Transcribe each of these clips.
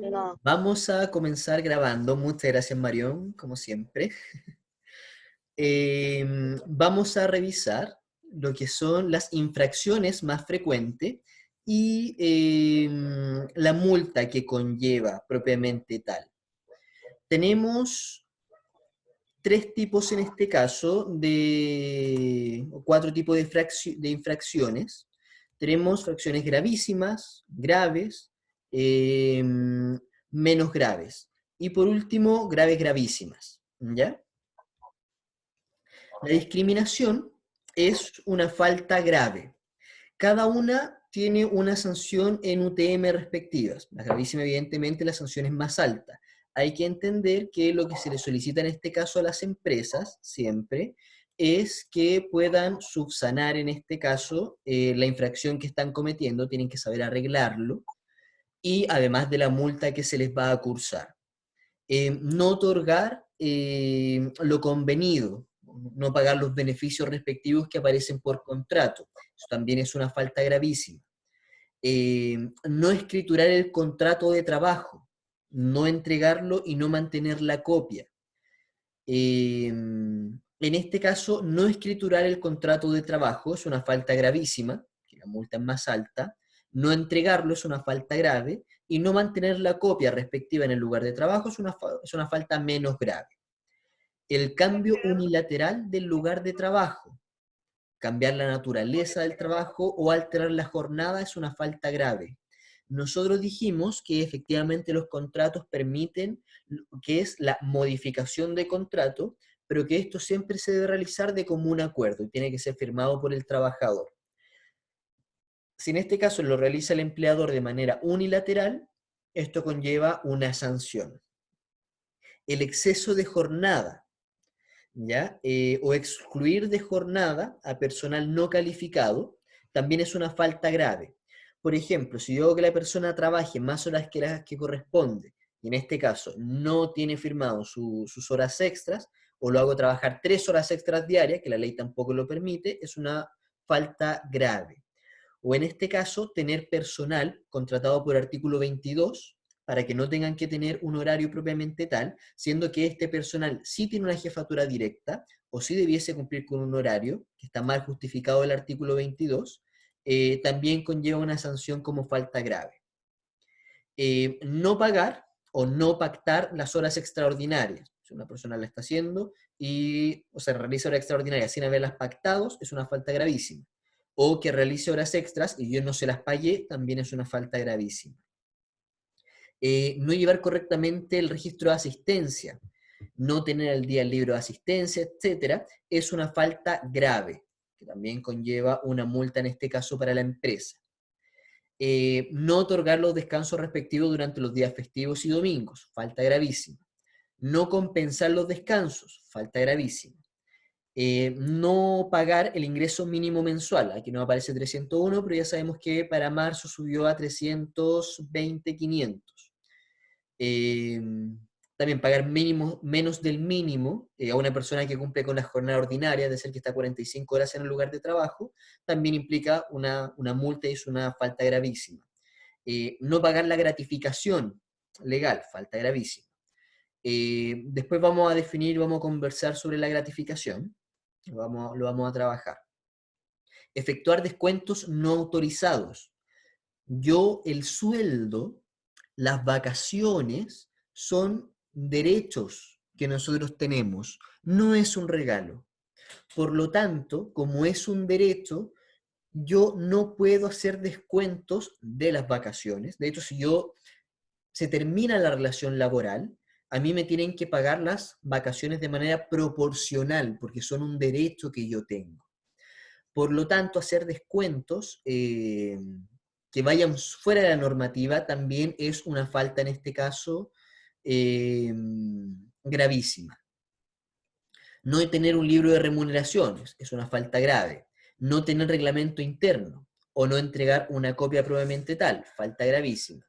No. Vamos a comenzar grabando. Muchas gracias, Marión, como siempre. Vamos a revisar lo que son las infracciones más frecuentes y la multa que conlleva propiamente tal. Tenemos tres tipos en este caso o cuatro tipos de infracciones. Tenemos fracciones gravísimas, graves, eh, menos graves. Y por último, graves gravísimas. ¿Ya? La discriminación es una falta grave. Cada una tiene una sanción en UTM respectivas. La gravísima, evidentemente, la sanción es más alta. Hay que entender que lo que se le solicita en este caso a las empresas, siempre, es que puedan subsanar, en este caso, la infracción que están cometiendo, tienen que saber arreglarlo, y además de la multa que se les va a cursar. No otorgar lo convenido, no pagar los beneficios respectivos que aparecen por contrato. Eso también es una falta gravísima. No escriturar el contrato de trabajo, no entregarlo y no mantener la copia. En este caso, no escriturar el contrato de trabajo es una falta gravísima, que la multa es más alta. No entregarlo es una falta grave, y no mantener la copia respectiva en el lugar de trabajo es una falta menos grave. El cambio unilateral del lugar de trabajo, cambiar la naturaleza del trabajo o alterar la jornada es una falta grave. Nosotros dijimos que efectivamente los contratos permiten lo que es la modificación de contrato, pero que esto siempre se debe realizar de común acuerdo y tiene que ser firmado por el trabajador. Si en este caso lo realiza el empleador de manera unilateral, esto conlleva una sanción. El exceso de jornada, ¿ya? O excluir de jornada a personal no calificado también es una falta grave. Por ejemplo, si yo hago que la persona trabaje más horas que las que corresponde, y en este caso no tiene firmado sus horas extras, o lo hago trabajar 3 horas extras diarias, que la ley tampoco lo permite, es una falta grave. O en este caso, tener personal contratado por artículo 22 para que no tengan que tener un horario propiamente tal, siendo que este personal sí tiene una jefatura directa o sí debiese cumplir con un horario, que está mal justificado el artículo 22, también conlleva una sanción como falta grave. No pagar o no pactar las horas extraordinarias. Si una persona la está haciendo y, o sea, realiza horas extraordinarias sin haberlas pactados, es una falta gravísima. O que realice horas extras y yo no se las pagué, también es una falta gravísima. No llevar correctamente el registro de asistencia, no tener al día el libro de asistencia, etcétera, es una falta grave, que también conlleva una multa en este caso para la empresa. No otorgar los descansos respectivos durante los días festivos y domingos, falta gravísima. No compensar los descansos, falta gravísima. No pagar el ingreso mínimo mensual, aquí no aparece 301, pero ya sabemos que para marzo subió a 320, 500. Eh, También pagar mínimo, menos del mínimo a una persona que cumple con la jornada ordinaria, de ser que está 45 horas en el lugar de trabajo, también implica una multa y es una falta gravísima. No pagar la gratificación legal, falta gravísima. Después vamos a definir, vamos a conversar sobre la gratificación, lo vamos a trabajar. Efectuar descuentos no autorizados. Yo, el sueldo, las vacaciones son derechos que nosotros tenemos, no es un regalo. Por lo tanto, como es un derecho, yo no puedo hacer descuentos de las vacaciones. De hecho, si se termina la relación laboral, a mí me tienen que pagar las vacaciones de manera proporcional, porque son un derecho que yo tengo. Por lo tanto, hacer descuentos que vayan fuera de la normativa también es una falta, en este caso, eh, gravísima. No tener un libro de remuneraciones es una falta grave. No tener reglamento interno o no entregar una copia probablemente tal, falta gravísima.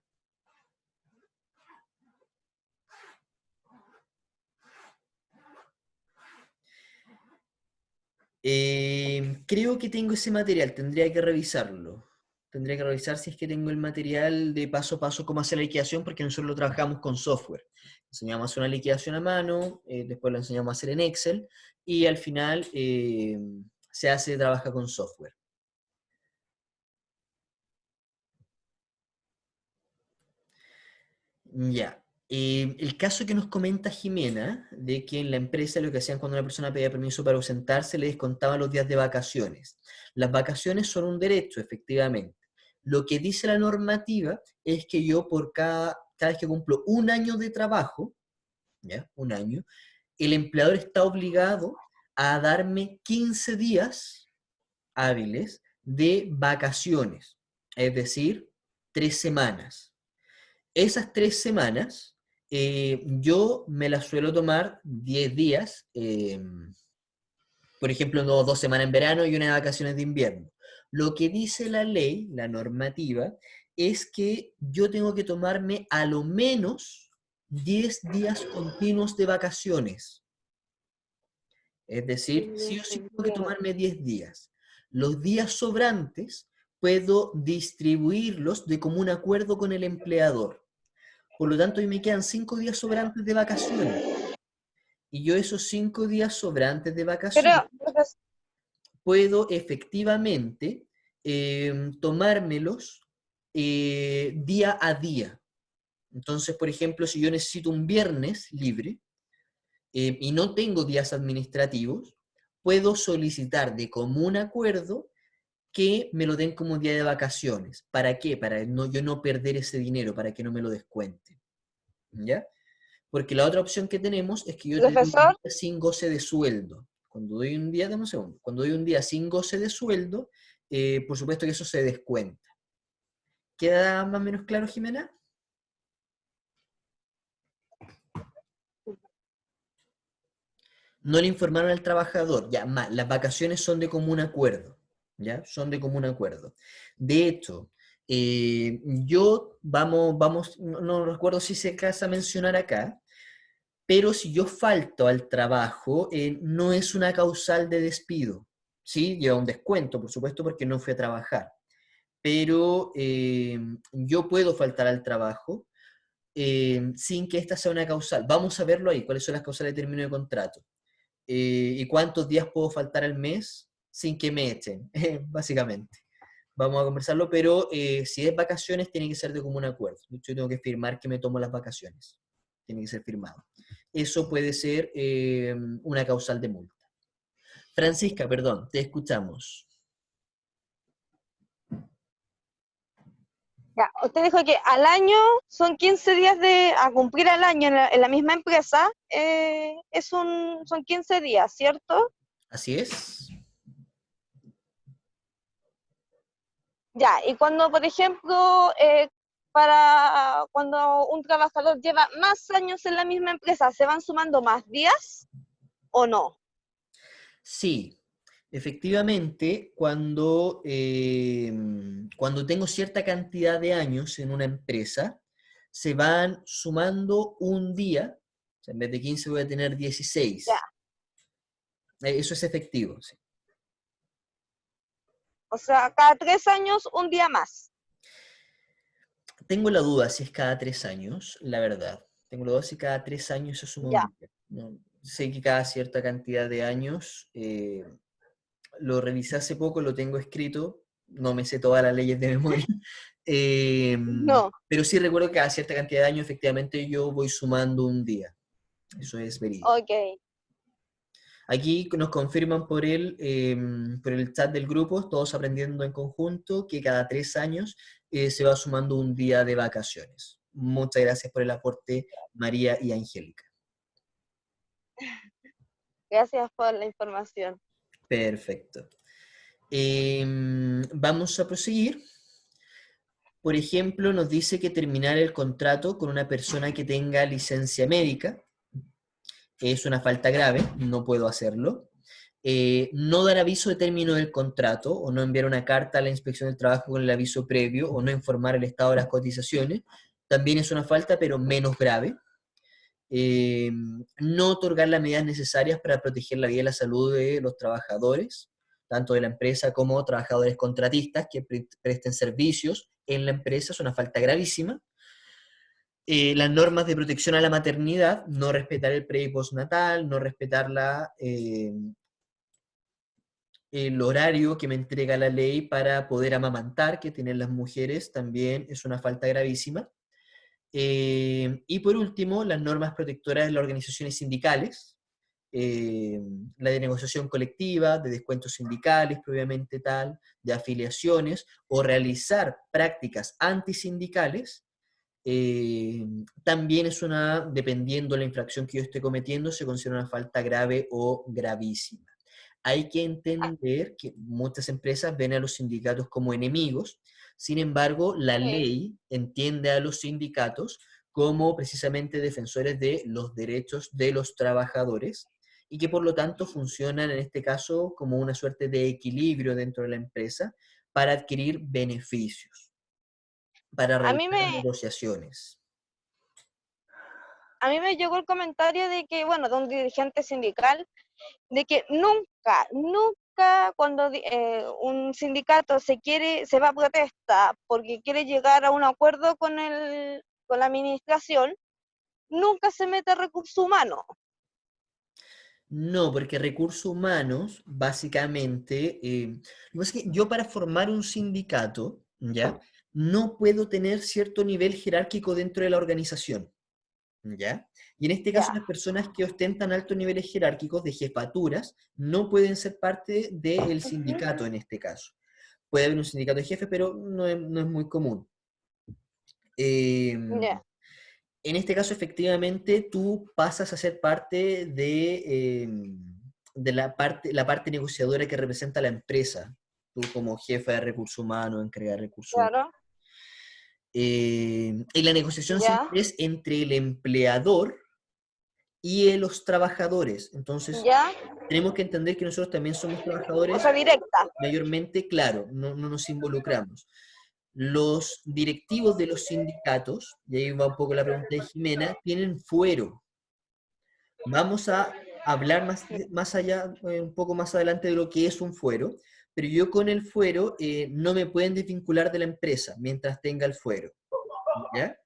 Creo que tengo ese material, tendría que revisarlo. Tendría que revisar si es que tengo el material de paso a paso cómo hacer la liquidación, porque nosotros lo trabajamos con software. Enseñamos a hacer una liquidación a mano, después lo enseñamos a hacer en Excel, y al final trabaja con software. Ya. El caso que nos comenta Jimena, de que en la empresa lo que hacían cuando una persona pedía permiso para ausentarse, le descontaban los días de vacaciones. Las vacaciones son un derecho, efectivamente. Lo que dice la normativa es que yo por cada vez que cumplo un año de trabajo, ¿ya? Un año, el empleador está obligado a darme 15 días hábiles de vacaciones, es decir, 3 semanas. Esas 3 semanas, yo me las suelo tomar 10 días, por ejemplo, no, 2 semanas en verano y una de vacaciones de invierno. Lo que dice la ley, la normativa, es que yo tengo que tomarme a lo menos 10 días continuos de vacaciones. Es decir, sí o sí tengo que tomarme 10 días. Los días sobrantes puedo distribuirlos de común acuerdo con el empleador. Por lo tanto, hoy me quedan 5 días sobrantes de vacaciones. Y yo esos 5 días sobrantes de Pero, vacaciones puedo efectivamente tomármelos día a día. Entonces, por ejemplo, si yo necesito un viernes libre y no tengo días administrativos, puedo solicitar de común acuerdo que me lo den como día de vacaciones. ¿Para qué? Para yo no perder ese dinero, para que no me lo descuenten. ¿Ya? Porque la otra opción que tenemos es que yo te doy un profesor, día sin goce de sueldo. Cuando doy un día, dame un segundo, cuando doy un día sin goce de sueldo, por supuesto que eso se descuenta. ¿Queda más o menos claro, Jimena? No le informaron al trabajador, ya, las vacaciones son de común acuerdo, ¿ya? Son de común acuerdo. De hecho, no recuerdo si se casa mencionar acá, pero si yo falto al trabajo, no es una causal de despido, ¿sí? Lleva un descuento, por supuesto, porque no fui a trabajar, pero yo puedo faltar al trabajo sin que esta sea una causal. Vamos a verlo ahí, cuáles son las causales de término de contrato. Y cuántos días puedo faltar al mes sin que me echen, básicamente. Vamos a conversarlo, pero si es vacaciones tiene que ser de común acuerdo. Yo tengo que firmar que me tomo las vacaciones. Tiene que ser firmado. Eso puede ser una causal de multa. Francisca, perdón, te escuchamos. ya, usted dijo que al año son 15 días a cumplir al año en la misma empresa, son 15 días, ¿cierto? Así es. Ya, y cuando, por ejemplo, cuando un trabajador lleva más años en la misma empresa, ¿se van sumando más días o no? Sí, efectivamente, cuando tengo cierta cantidad de años en una empresa, se van sumando un día, o sea, en vez de 15 voy a tener Ya, 16. Eso es efectivo, sí. o sea, cada 3 años un día más. Tengo la duda si es cada 3 años, la verdad. Tengo la duda si cada 3 años se suma un Ya, día. No, sé que cada cierta cantidad de años, lo revisé hace poco, lo tengo escrito, no me sé todas las leyes de memoria, eh, no, pero sí recuerdo que cada cierta cantidad de años efectivamente yo voy sumando un día. Eso es verídico. ok. Aquí nos confirman por el chat del grupo, todos aprendiendo en conjunto, que cada 3 años se va sumando un día de vacaciones. Muchas gracias por el aporte, María y Angélica. Gracias por la información. Perfecto. Vamos a proseguir. Por ejemplo, nos dice que terminar el contrato con una persona que tenga licencia médica es una falta grave, no puedo hacerlo. No dar aviso de término del contrato o no enviar una carta a la inspección del trabajo con el aviso previo o no informar el estado de las cotizaciones también es una falta, pero menos grave. No otorgar las medidas necesarias para proteger la vida y la salud de los trabajadores tanto de la empresa como trabajadores contratistas que presten servicios en la empresa, es una falta gravísima. Las normas de protección a la maternidad, no respetar el pre y postnatal, no respetar el horario que me entrega la ley para poder amamantar, que tienen las mujeres, también es una falta gravísima. Y por último, las normas protectoras de las organizaciones sindicales, la de negociación colectiva, de descuentos sindicales, propiamente tal, de afiliaciones, o realizar prácticas antisindicales, también es dependiendo de la infracción que yo esté cometiendo, se considera una falta grave o gravísima. Hay que entender que muchas empresas ven a los sindicatos como enemigos, sin embargo, la Sí. ley entiende a los sindicatos como precisamente defensores de los derechos de los trabajadores y que por lo tanto funcionan en este caso como una suerte de equilibrio dentro de la empresa para adquirir beneficios, para A mí realizar me, negociaciones. a mí me llegó el comentario de que, bueno, de un dirigente sindical, de que nunca, nunca cuando un sindicato se va a protesta porque quiere llegar a un acuerdo con la administración, nunca se mete recursos humanos. No, porque recursos humanos, básicamente, lo que pasa es que yo para formar un sindicato, ¿ya? No puedo tener cierto nivel jerárquico dentro de la organización, ¿ya? Y en este caso Ya. las personas que ostentan altos niveles jerárquicos de jefaturas no pueden ser parte del sindicato en este caso. Puede haber un sindicato de jefes, pero no es muy común. Ya. En este caso, efectivamente, tú pasas a ser parte de la parte negociadora que representa a la empresa, tú como jefa de recursos humanos, encargada de recursos humanos. Claro. Y la negociación Ya. siempre es entre el empleador y los trabajadores. Entonces, Ya. tenemos que entender que nosotros también somos O trabajadores, sea, directa. mayormente, claro, no nos involucramos. Los directivos de los sindicatos, y ahí va un poco la pregunta de Jimena, tienen fuero. Vamos a hablar más allá, un poco más adelante de lo que es un fuero, pero yo con el fuero no me pueden desvincular de la empresa mientras tenga el fuero, ¿ya?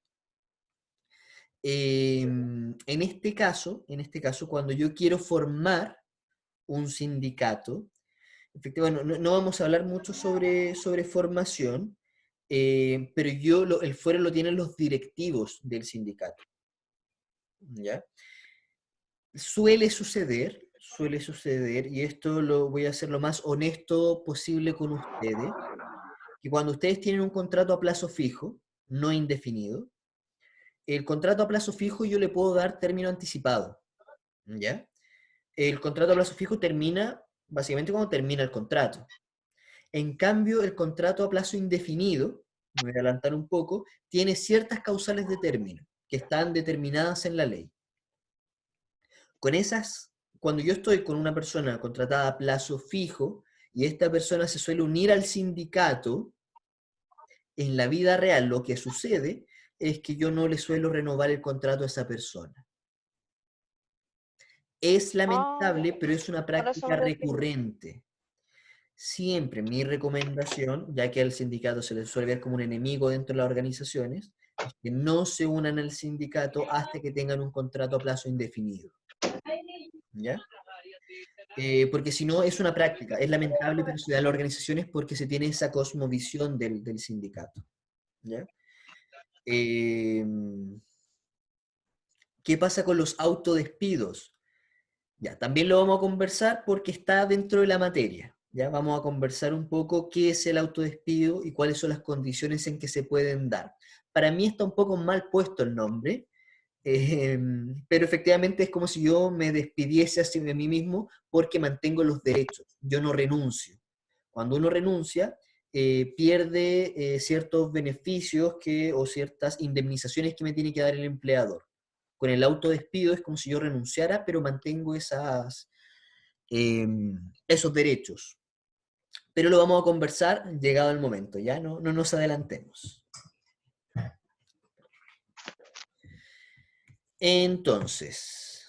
En este caso, cuando yo quiero formar un sindicato, efectivamente, no vamos a hablar mucho sobre formación, pero el fuero lo tienen los directivos del sindicato, ¿ya? Suele suceder, y esto lo voy a hacer lo más honesto posible con ustedes, que cuando ustedes tienen un contrato a plazo fijo, no indefinido, el contrato a plazo fijo yo le puedo dar término anticipado, ¿ya? El contrato a plazo fijo termina básicamente cuando termina el contrato. En cambio, el contrato a plazo indefinido, me voy a adelantar un poco, tiene ciertas causales de término que están determinadas en la ley. Con esas, cuando yo estoy con una persona contratada a plazo fijo y esta persona se suele unir al sindicato, en la vida real lo que sucede es que yo no le suelo renovar el contrato a esa persona. Es Ah, lamentable, pero es una ahora eso práctica me lo explico. recurrente. Siempre mi recomendación, ya que al sindicato se le suele ver como un enemigo dentro de las organizaciones, es que no se unan al sindicato hasta que tengan un contrato a plazo indefinido. ¿Ya? Porque si no es una práctica, es lamentable, pero se da en las organizaciones porque se tiene esa cosmovisión del sindicato. ¿Ya? Eh, ¿Qué pasa con los autodespidos? Ya, también lo vamos a conversar porque está dentro de la materia. Ya vamos a conversar un poco qué es el autodespido y cuáles son las condiciones en que se pueden dar. Para mí está un poco mal puesto el nombre, eh, pero efectivamente es como si yo me despidiese así de mí mismo porque mantengo los derechos. Yo no renuncio. Cuando uno renuncia, pierde ciertos beneficios o ciertas indemnizaciones que me tiene que dar el empleador. Con el autodespido es como si yo renunciara, pero mantengo eh, esos derechos. Pero lo vamos a conversar llegado el momento, ¿ya? No nos adelantemos. Entonces,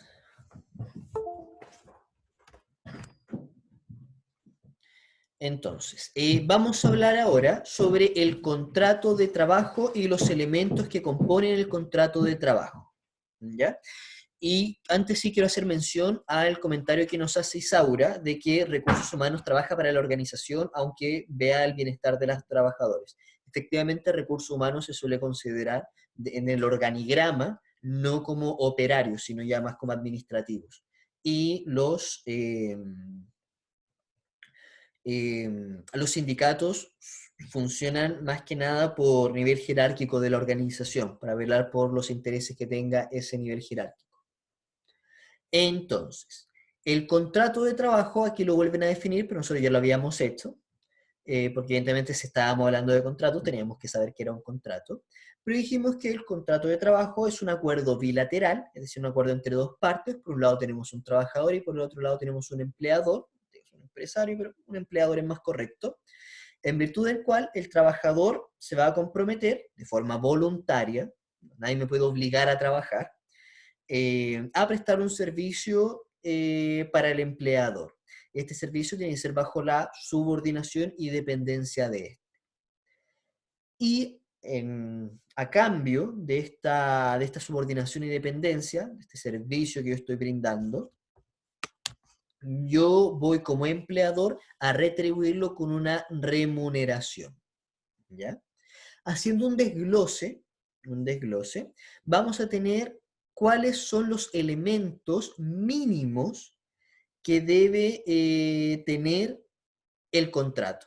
Entonces, vamos a hablar ahora sobre el contrato de trabajo y los elementos que componen el contrato de trabajo. ¿Ya? Y antes sí quiero hacer mención al comentario que nos hace Isaura de que Recursos Humanos trabaja para la organización aunque vea el bienestar de los trabajadores. Efectivamente, Recursos Humanos se suele considerar en el organigrama no como operarios, sino ya más como administrativos. Y los sindicatos funcionan más que nada por nivel jerárquico de la organización, para velar por los intereses que tenga ese nivel jerárquico. Entonces, el contrato de trabajo, aquí lo vuelven a definir, pero nosotros ya lo habíamos hecho, porque evidentemente si estábamos hablando de contrato, teníamos que saber que era un contrato, pero dijimos que el contrato de trabajo es un acuerdo bilateral, es decir, un acuerdo entre dos partes. Por un lado tenemos un trabajador y por el otro lado tenemos un empleador, un empresario, pero un empleador es más correcto, en virtud del cual el trabajador se va a comprometer de forma voluntaria, nadie me puede obligar a trabajar, a prestar un servicio para el empleador. Este servicio tiene que ser bajo la subordinación y dependencia de éste. Y a cambio de esta subordinación y dependencia, de este servicio que yo estoy brindando, yo voy como empleador a retribuirlo con una remuneración. ¿Ya? Haciendo un desglose, vamos a tener cuáles son los elementos mínimos que debe tener el contrato.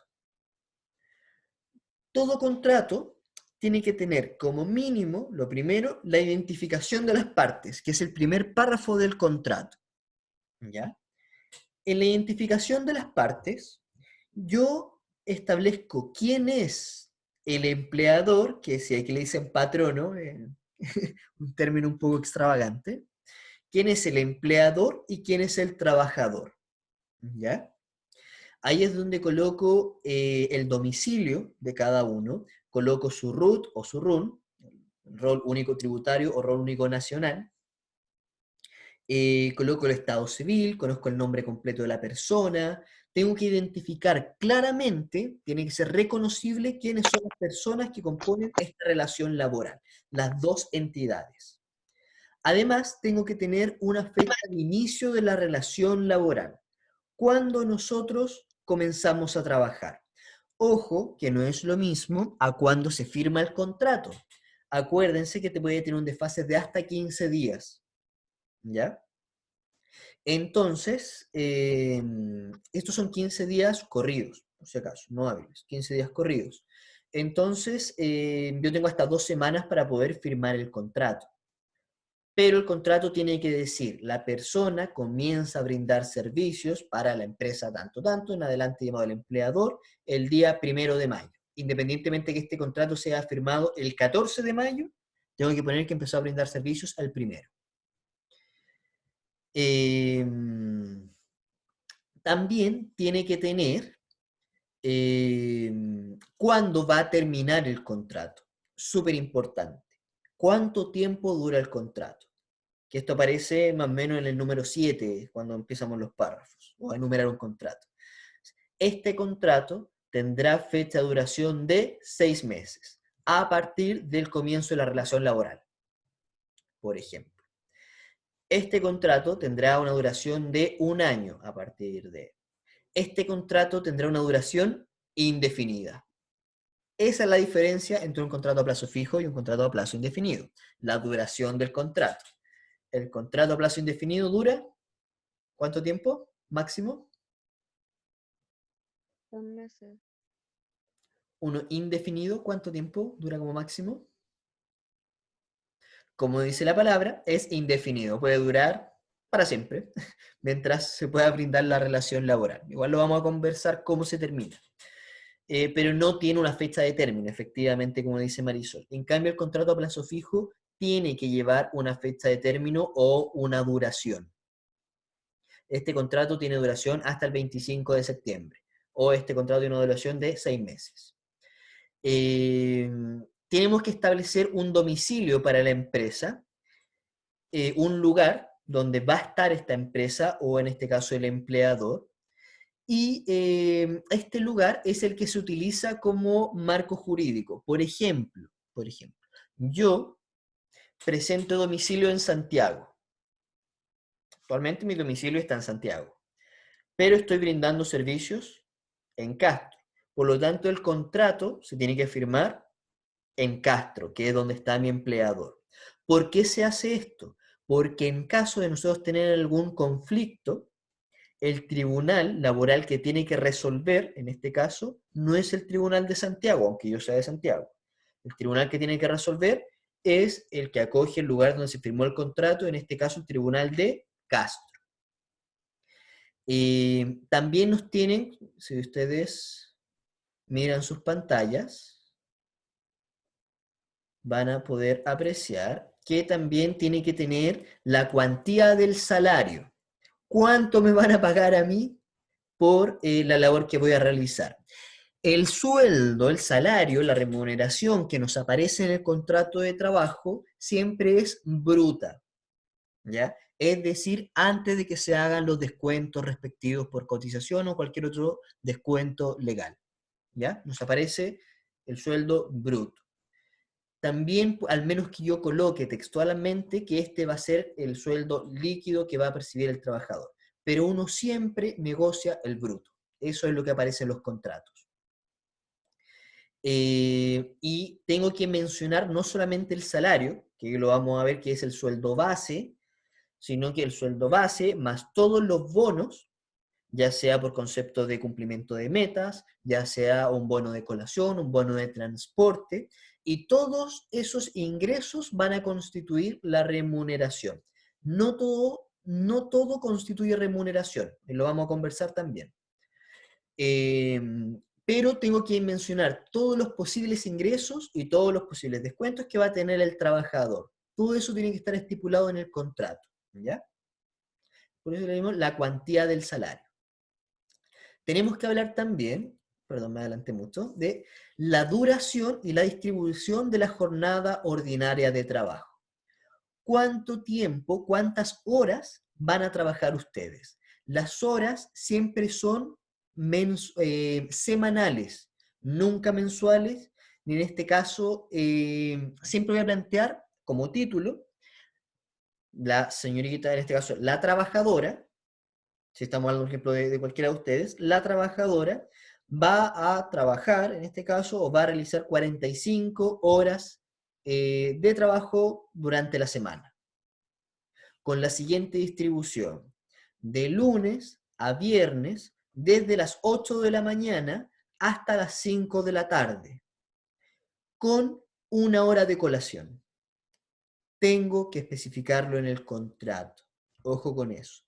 Todo contrato tiene que tener como mínimo, lo primero, la identificación de las partes, que es el primer párrafo del contrato. ¿Ya? En la identificación de las partes, yo establezco quién es el empleador, que si aquí le dicen patrono, un término un poco extravagante, quién es el empleador y quién es el trabajador. ¿Ya? Ahí es donde coloco el domicilio de cada uno, coloco su RUT o su RUN, rol único tributario o rol único nacional, coloco el estado civil, conozco el nombre completo de la persona, tengo que identificar claramente, tiene que ser reconocible quiénes son las personas que componen esta relación laboral, las dos entidades. Además, tengo que tener una fecha de inicio de la relación laboral, cuando nosotros comenzamos a trabajar. Ojo, que no es lo mismo a cuando se firma el contrato. Acuérdense que te puede tener un desfase de hasta 15 días. ¿Ya? Entonces, estos son 15 días corridos, por si acaso, no hábiles, 15 días corridos. Entonces, yo tengo hasta 2 semanas para poder firmar el contrato. Pero el contrato tiene que decir, la persona comienza a brindar servicios para la empresa tanto, en adelante llamado el empleador, el día 1 de mayo. Independientemente que este contrato sea firmado el 14 de mayo, tengo que poner que empezó a brindar servicios al 1. También tiene que tener cuándo va a terminar el contrato. Súper importante. ¿Cuánto tiempo dura el contrato? Que esto aparece más o menos en el número 7, cuando empezamos los párrafos, o a enumerar un contrato. Este contrato tendrá fecha de duración de 6 meses, a partir del comienzo de la relación laboral, por ejemplo. Este contrato tendrá una duración de 1 año a partir de... Este contrato tendrá una duración indefinida. Esa es la diferencia entre un contrato a plazo fijo y un contrato a plazo indefinido. La duración del contrato. El contrato a plazo indefinido dura, ¿cuánto tiempo máximo? 2 meses. Uno indefinido, ¿cuánto tiempo dura como máximo? Como dice la palabra, es indefinido. Puede durar para siempre, mientras se pueda brindar la relación laboral. Igual lo vamos a conversar cómo se termina. Pero no tiene una fecha de término, efectivamente, como dice Marisol. En cambio, el contrato a plazo fijo tiene que llevar una fecha de término o una duración. Este contrato tiene duración hasta el 25 de septiembre, o este contrato tiene una duración de 6 meses. Tenemos que establecer un domicilio para la empresa, un lugar donde va a estar esta empresa, o en este caso el empleador, y este lugar es el que se utiliza como marco jurídico. Por ejemplo, yo presento domicilio en Santiago. Actualmente mi domicilio está en Santiago, pero estoy brindando servicios en Castro. Por lo tanto, el contrato se tiene que firmar en Castro, que es donde está mi empleador. ¿Por qué se hace esto? Porque en caso de nosotros tener algún conflicto, el tribunal laboral que tiene que resolver, en este caso, no es el tribunal de Santiago, aunque yo sea de Santiago. El tribunal que tiene que resolver es el que acoge el lugar donde se firmó el contrato, en este caso el tribunal de Castro. También nos tienen, si ustedes miran sus pantallas, van a poder apreciar que también tiene que tener la cuantía del salario. ¿Cuánto me van a pagar a mí por la labor que voy a realizar? El sueldo, el salario, la remuneración que nos aparece en el contrato de trabajo siempre es bruta, ¿ya? Es decir, antes de que se hagan los descuentos respectivos por cotización o cualquier otro descuento legal, ¿ya? Nos aparece el sueldo bruto. También, al menos que yo coloque textualmente, que este va a ser el sueldo líquido que va a percibir el trabajador. Pero uno siempre negocia el bruto. Eso es lo que aparece en los contratos. Y tengo que mencionar no solamente el salario, que lo vamos a ver que es el sueldo base, sino que el sueldo base más todos los bonos, ya sea por concepto de cumplimiento de metas, ya sea un bono de colación, un bono de transporte, y todos esos ingresos van a constituir la remuneración. No todo constituye remuneración, y lo vamos a conversar también. Pero tengo que mencionar todos los posibles ingresos y todos los posibles descuentos que va a tener el trabajador. Todo eso tiene que estar estipulado en el contrato, ¿ya? Por eso le dimos la cuantía del salario. Tenemos que hablar también, perdón, me adelanté mucho, de la duración y la distribución de la jornada ordinaria de trabajo. ¿Cuánto tiempo, cuántas horas van a trabajar ustedes? Las horas siempre son semanales, nunca mensuales, y en este caso siempre voy a plantear como título la señorita, en este caso la trabajadora, si estamos hablando, por ejemplo, de cualquiera de ustedes, la trabajadora va a trabajar, en este caso, o va a realizar 45 horas de trabajo durante la semana, con la siguiente distribución: de lunes a viernes, desde las 8 de la mañana hasta las 5 de la tarde, con una hora de colación. Tengo que especificarlo en el contrato. Ojo con eso.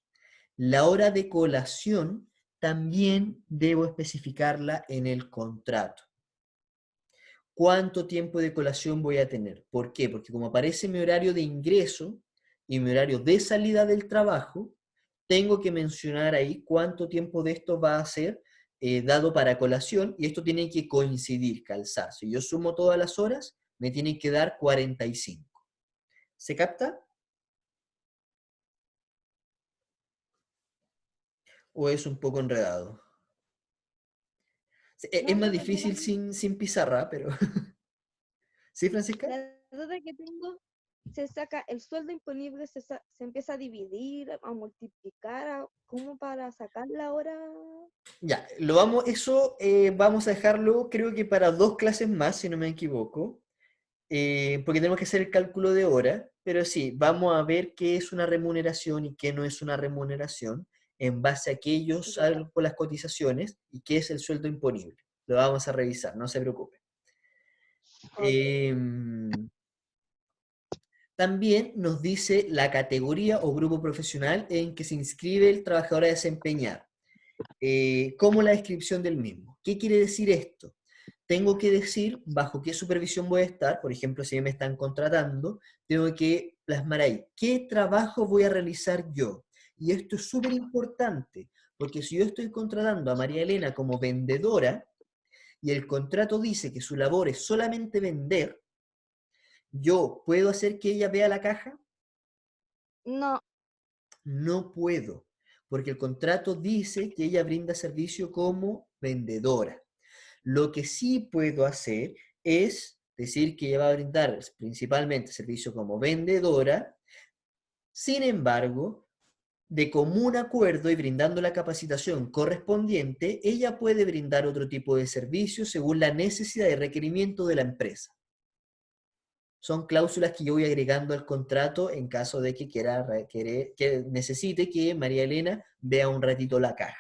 La hora de colación también debo especificarla en el contrato. ¿Cuánto tiempo de colación voy a tener? ¿Por qué? Porque como aparece mi horario de ingreso y mi horario de salida del trabajo, tengo que mencionar ahí cuánto tiempo de esto va a ser dado para colación, y esto tiene que coincidir, calzar. Si yo sumo todas las horas, me tienen que dar 45. ¿Se capta? ¿O es un poco enredado? Es No, más no, no, no. difícil sin pizarra, pero... ¿Sí, Francisca? La duda que tengo, se saca el sueldo imponible, se empieza a dividir, a multiplicar, ¿cómo para sacar la hora? Ya, eso vamos a dejarlo, creo que para 2 clases más, si no me equivoco, porque tenemos que hacer el cálculo de hora, pero sí, vamos a ver qué es una remuneración y qué no es una remuneración, en base a que ellos Ya. salgan con las cotizaciones y qué es el sueldo imponible. Lo vamos a revisar, no se preocupe. Ok. También nos dice la categoría o grupo profesional en que se inscribe el trabajador a desempeñar, como la descripción del mismo. ¿Qué quiere decir esto? Tengo que decir bajo qué supervisión voy a estar. Por ejemplo, si me están contratando, tengo que plasmar ahí qué trabajo voy a realizar yo. Y esto es súper importante, porque si yo estoy contratando a María Elena como vendedora y el contrato dice que su labor es solamente vender, ¿yo puedo hacer que ella vea la caja? No, No puedo, porque el contrato dice que ella brinda servicio como vendedora. Lo que sí puedo hacer es decir que ella va a brindar principalmente servicio como vendedora, sin embargo, de común acuerdo y brindando la capacitación correspondiente, ella puede brindar otro tipo de servicio según la necesidad y requerimiento de la empresa. Son cláusulas que yo voy agregando al contrato en caso de que que necesite que María Elena vea un ratito la caja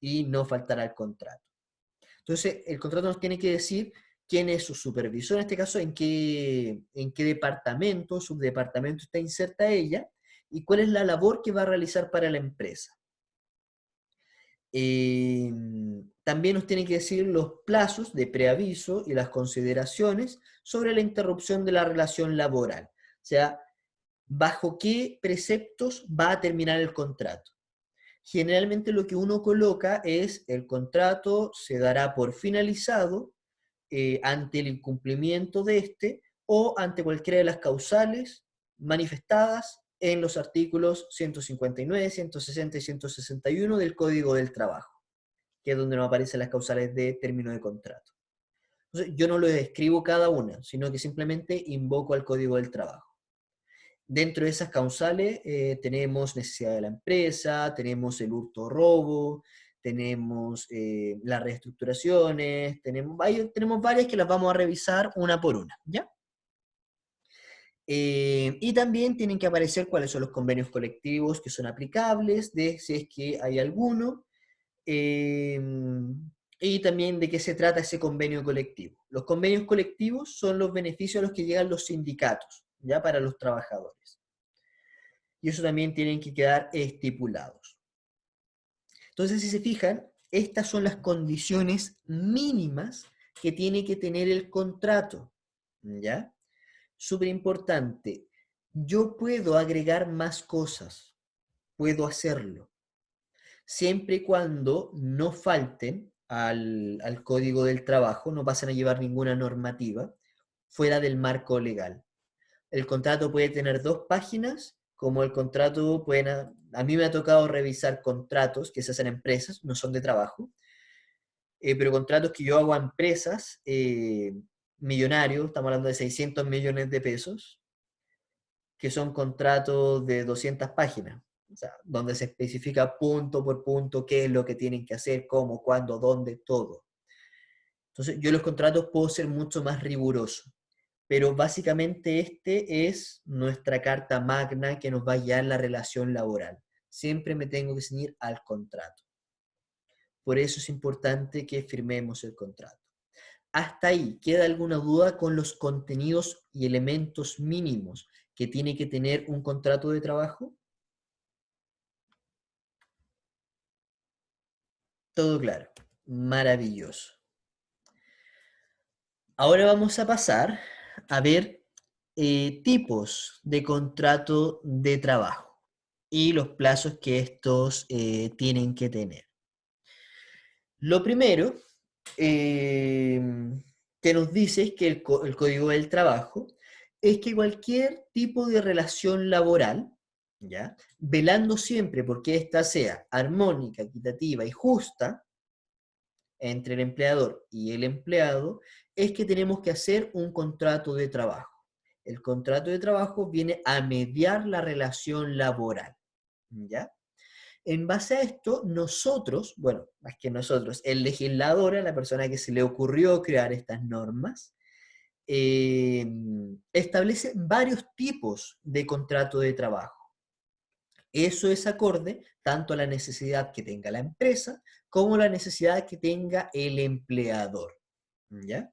y no faltará al contrato. Entonces, el contrato nos tiene que decir quién es su supervisor, en este caso, en qué departamento, subdepartamento está inserta ella, y cuál es la labor que va a realizar para la empresa. También nos tiene que decir los plazos de preaviso y las consideraciones sobre la interrupción de la relación laboral. O sea, bajo qué preceptos va a terminar el contrato. Generalmente lo que uno coloca es el contrato se dará por finalizado ante el incumplimiento de este o ante cualquiera de las causales manifestadas en los artículos 159, 160 y 161 del Código del Trabajo, que es donde nos aparecen las causales de término de contrato. Entonces, yo no lo escribo cada una, sino que simplemente invoco al Código del Trabajo. Dentro de esas causales tenemos necesidad de la empresa, tenemos el hurto robo, tenemos las reestructuraciones, tenemos varias que las vamos a revisar una por una, ¿ya? Y también tienen que aparecer cuáles son los convenios colectivos que son aplicables, de si es que hay alguno, y también de qué se trata ese convenio colectivo. Los convenios colectivos son los beneficios a los que llegan los sindicatos, ¿ya? Para los trabajadores. Y eso también tienen que quedar estipulados. Entonces, si se fijan, estas son las condiciones mínimas que tiene que tener el contrato, ¿ya? Súper importante. Yo puedo agregar más cosas, puedo hacerlo, siempre y cuando no falten al Código del Trabajo, no pasen a llevar ninguna normativa fuera del marco legal. El contrato puede tener 2 páginas, como el contrato a mí me ha tocado revisar contratos que se hacen a empresas, no son de trabajo, pero contratos que yo hago a empresas millonarios, estamos hablando de 600 millones de pesos, que son contratos de 200 páginas, o sea, donde se especifica punto por punto qué es lo que tienen que hacer, cómo, cuándo, dónde, todo. Entonces, yo los contratos puedo ser mucho más riguroso, pero básicamente este es nuestra carta magna que nos va a guiar la relación laboral. Siempre me tengo que ceñir al contrato. Por eso es importante que firmemos el contrato. Hasta ahí, ¿queda alguna duda con los contenidos y elementos mínimos que tiene que tener un contrato de trabajo? Todo claro. Maravilloso. Ahora vamos a pasar a ver tipos de contrato de trabajo y los plazos que estos tienen que tener. Lo primero que nos dice es que el Código del Trabajo es que cualquier tipo de relación laboral, ¿ya? Velando siempre porque ésta sea armónica, equitativa y justa entre el empleador y el empleado, es que tenemos que hacer un contrato de trabajo. El contrato de trabajo viene a mediar la relación laboral, ¿ya? En base a esto, nosotros, bueno, más que nosotros, el legislador, la persona que se le ocurrió crear estas normas, establece varios tipos de contrato de trabajo. Eso es acorde tanto a la necesidad que tenga la empresa como a la necesidad que tenga el empleador, ¿ya?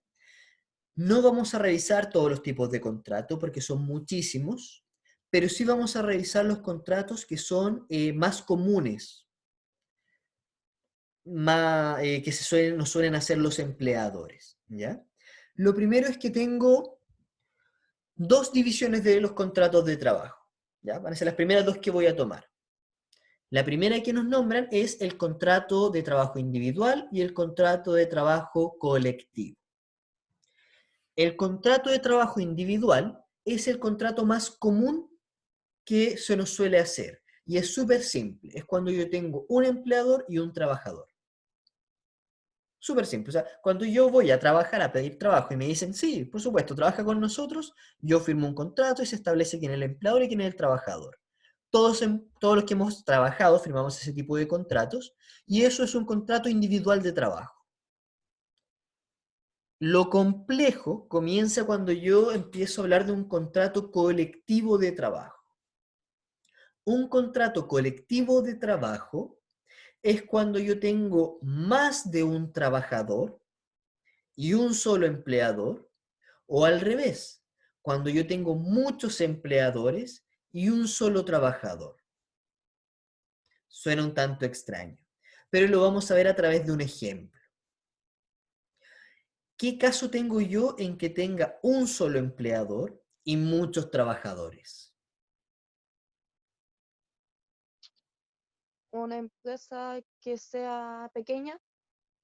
No vamos a revisar todos los tipos de contrato porque son muchísimos, pero sí vamos a revisar los contratos que son más comunes, que nos suelen hacer los empleadores, ¿ya? Lo primero es que tengo 2 divisiones de los contratos de trabajo, ¿ya? Van a ser las primeras 2 que voy a tomar. La primera que nos nombran es el contrato de trabajo individual y el contrato de trabajo colectivo. El contrato de trabajo individual es el contrato más común que se nos suele hacer. Y es súper simple. Es cuando yo tengo un empleador y un trabajador. Súper simple. O sea, cuando yo voy a trabajar, a pedir trabajo y me dicen, sí, por supuesto, trabaja con nosotros, yo firmo un contrato y se establece quién es el empleador y quién es el trabajador. Todos los que hemos trabajado firmamos ese tipo de contratos y eso es un contrato individual de trabajo. Lo complejo comienza cuando yo empiezo a hablar de un contrato colectivo de trabajo. Un contrato colectivo de trabajo es cuando yo tengo más de un trabajador y un solo empleador, o al revés, cuando yo tengo muchos empleadores y un solo trabajador. Suena un tanto extraño, pero lo vamos a ver a través de un ejemplo. ¿Qué caso tengo yo en que tenga un solo empleador y muchos trabajadores? Una empresa que sea pequeña.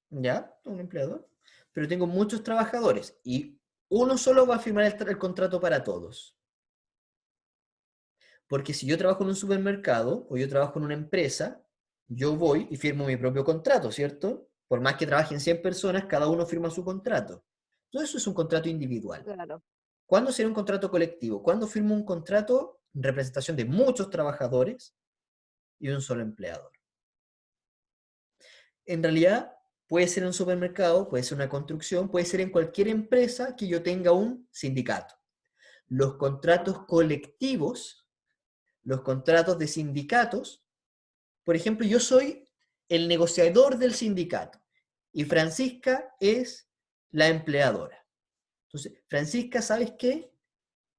¿Ya? Un empleador. Pero tengo muchos trabajadores y uno solo va a firmar el contrato para todos. Porque si yo trabajo en un supermercado o yo trabajo en una empresa, yo voy y firmo mi propio contrato, ¿cierto? Por más que trabajen 100 personas, cada uno firma su contrato. Todo eso es un contrato individual. Claro. ¿Cuándo será un contrato colectivo? Cuando firmo un contrato en representación de muchos trabajadores y un solo empleador. En realidad, puede ser en un supermercado, puede ser una construcción, puede ser en cualquier empresa que yo tenga un sindicato. Los contratos colectivos, los contratos de sindicatos, por ejemplo, yo soy el negociador del sindicato y Francisca es la empleadora. Entonces, Francisca, ¿sabes qué?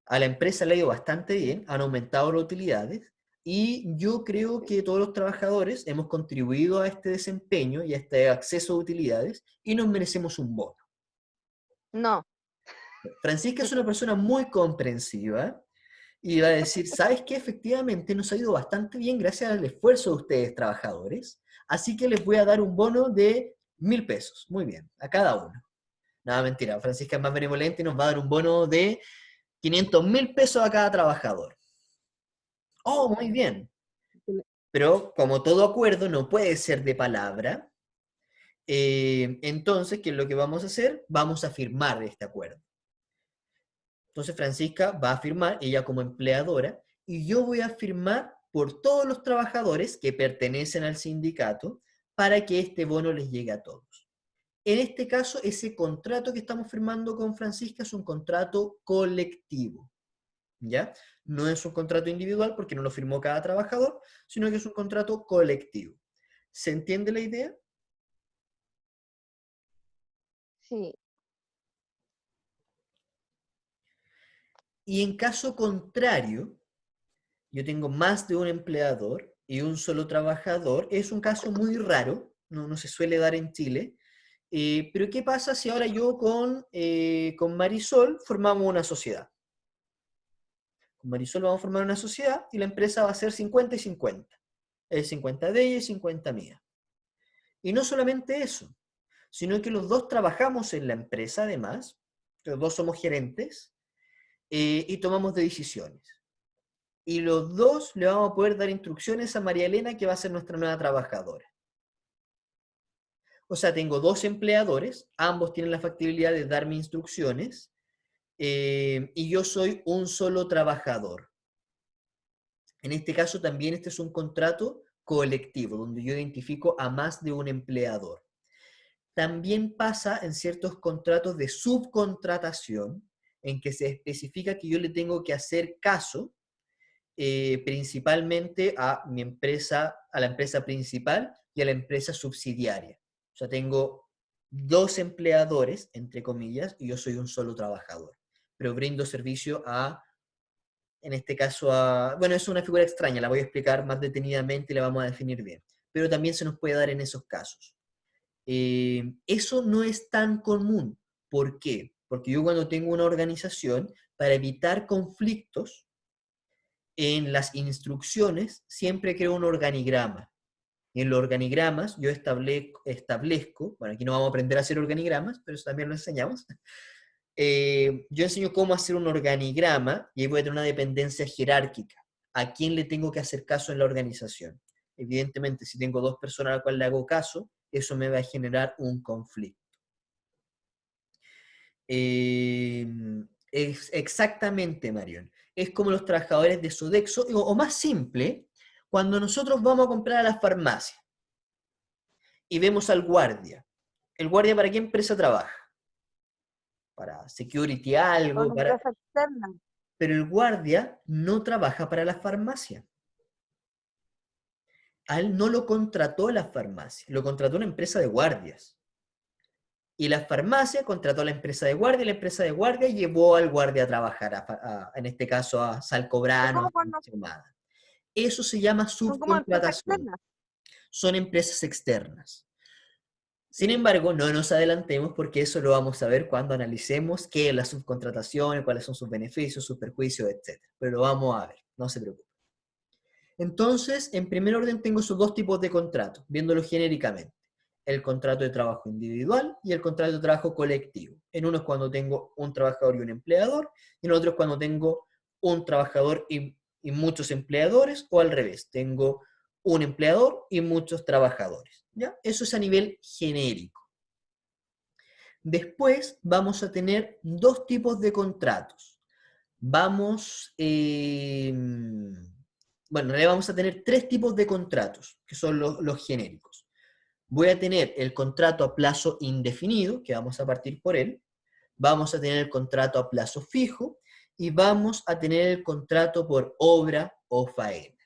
A la empresa le ha ido bastante bien, han aumentado las utilidades y yo creo que todos los trabajadores hemos contribuido a este desempeño y a este acceso a utilidades y nos merecemos un bono. No, Francisca es una persona muy comprensiva y va a decir, ¿sabes qué? Efectivamente nos ha ido bastante bien gracias al esfuerzo de ustedes, trabajadores, así que les voy a dar un bono de 1.000 pesos, muy bien, a cada uno. Nada, mentira, Francisca es más benevolente y nos va a dar un bono de 500.000 pesos a cada trabajador. Oh, muy bien. Pero como todo acuerdo no puede ser de palabra, entonces, ¿qué es lo que vamos a hacer? Vamos a firmar este acuerdo. Entonces Francisca va a firmar, ella como empleadora, y yo voy a firmar por todos los trabajadores que pertenecen al sindicato para que este bono les llegue a todos. En este caso, ese contrato que estamos firmando con Francisca es un contrato colectivo, ¿ya? No es un contrato individual porque no lo firmó cada trabajador, sino que es un contrato colectivo. ¿Se entiende la idea? sí. Y en caso contrario, yo tengo más de un empleador y un solo trabajador. Es un caso muy raro, no se suele dar en Chile. Pero ¿qué pasa si ahora yo con Marisol formamos una sociedad? Con Marisol vamos a formar una sociedad y la empresa va a ser 50 y 50. Es 50 de ella y 50 mía. Y no solamente eso, sino que los dos trabajamos en la empresa además, los dos somos gerentes y tomamos decisiones. Y los dos le vamos a poder dar instrucciones a María Elena, que va a ser nuestra nueva trabajadora. O sea, tengo dos empleadores, ambos tienen la factibilidad de darme instrucciones, y yo soy un solo trabajador. En este caso también este es un contrato colectivo, donde yo identifico a más de un empleador. También pasa en ciertos contratos de subcontratación, en que se especifica que yo le tengo que hacer caso principalmente a mi empresa, a la empresa principal y a la empresa subsidiaria. O sea, tengo dos empleadores, entre comillas, y yo soy un solo trabajador. Pero brindo servicio en este caso, bueno, es una figura extraña, la voy a explicar más detenidamente y la vamos a definir bien. Pero también se nos puede dar en esos casos. Eso no es tan común. ¿Por qué? Porque yo cuando tengo una organización, para evitar conflictos, en las instrucciones siempre creo un organigrama. Y en los organigramas yo establezco, bueno, aquí no vamos a aprender a hacer organigramas, pero eso también lo enseñamos. Yo enseño cómo hacer un organigrama y ahí voy a tener una dependencia jerárquica. a quién le tengo que hacer caso en la organización. Evidentemente, si tengo 2 personas a las cuales le hago caso, eso me va a generar un conflicto. Es exactamente, Marion. Es como los trabajadores de Sodexo, o más simple, cuando nosotros vamos a comprar a la farmacia y vemos al guardia. ¿El guardia para qué empresa trabaja? Para security Con algo, para... empresa externa. Pero el guardia no trabaja para la farmacia. A él no lo contrató la farmacia, lo contrató una empresa de guardias. Y la farmacia contrató a la empresa de guardia, y la empresa de guardia llevó al guardia a trabajar, en este caso a Es Salcobrano, como a cuando Ahumada. Eso se llama son como empresas subcontratación. externas. Son empresas externas. Sin embargo, no nos adelantemos porque eso lo vamos a ver cuando analicemos qué es la subcontratación, cuáles son sus beneficios, sus perjuicios, etc. Pero lo vamos a ver, no se preocupen. Entonces, en primer orden tengo esos 2 tipos de contratos, viéndolo genéricamente. El contrato de trabajo individual y el contrato de trabajo colectivo. En uno es cuando tengo un trabajador y un empleador, y en otro es cuando tengo un trabajador y muchos empleadores, o al revés, tengo un empleador y muchos trabajadores. ¿Ya? Eso es a nivel genérico. Después vamos a tener 2 tipos de contratos. Bueno, en realidad vamos a tener 3 tipos de contratos, que son los genéricos. Voy a tener el contrato a plazo indefinido, que vamos a partir por él. Vamos a tener el contrato a plazo fijo y vamos a tener el contrato por obra o faena.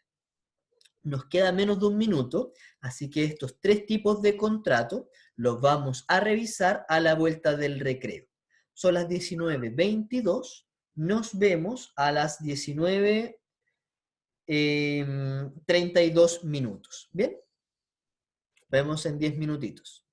Nos queda menos de un minuto, así que estos 3 tipos de contrato los vamos a revisar a la vuelta del recreo. Son las 19:22, nos vemos a las 19:32 minutos. ¿Bien? Vemos en 10 minutitos.